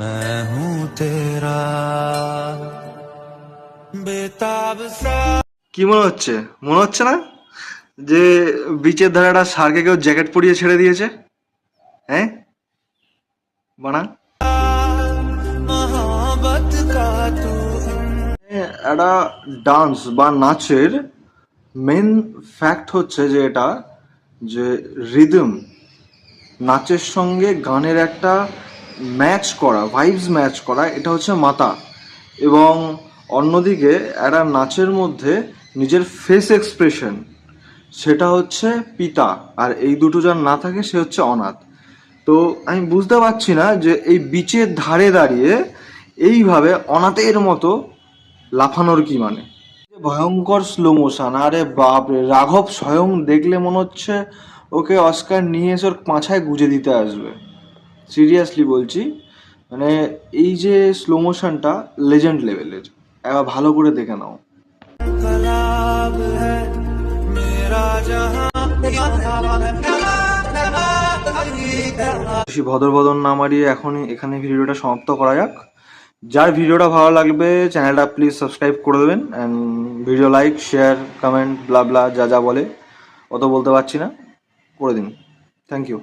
मैं हूँ तेरा बेताब सा। কি মনে হচ্ছে না যে বিচের ধারে একটা শার্কে কেউ জ্যাকেট পরিয়ে ছেড়ে দিয়েছে? হ্যাঁ বানা मोहब्बत का तू একটা ডান্স বা নাচের মেন ফ্যাক্ট হচ্ছে যে এটা যে রিদম, নাচের সঙ্গে গানের একটা ম্যাচ করা, ভাইবস ম্যাচ করা, এটা হচ্ছে মাতা। এবং অন্যদিকে একটা নাচের মধ্যে নিজের ফেস এক্সপ্রেশন, সেটা হচ্ছে পিতা। আর এই দুটো যার না থাকে সে হচ্ছে অনাথ। তো আমি বুঝতে পারছি না যে এই বিচের ধারে দাঁড়িয়ে এইভাবে অনাথের মতো লাফানোর কি মানে। ভয়ঙ্কর স্লো মোশন, আরে বাপরে, রাঘব স্বয়ং দেখলে মনে হচ্ছে ওকে অস্কার নিয়ে এসে ওর পাছায় গুজে দিতে আসবে। সিরিয়াসলি বলছি, মানে এই যে স্লো মোশনটা লেজেন্ড লেভেলের, একবার ভালো করে দেখে নাও। ख्वाब है मेरा जहां বেশি ভদর ভদর না মারিয়ে এখনই এখানে ভিডিওটা সমাপ্ত করা যাক। যার ভিডিওটা ভালো লাগবে চ্যানেলটা প্লিজ সাবস্ক্রাইব করে দেবেন, and video like share comment blah blah যা যা বলে, অত বলতে পারছি না, করে দিন। Thank you.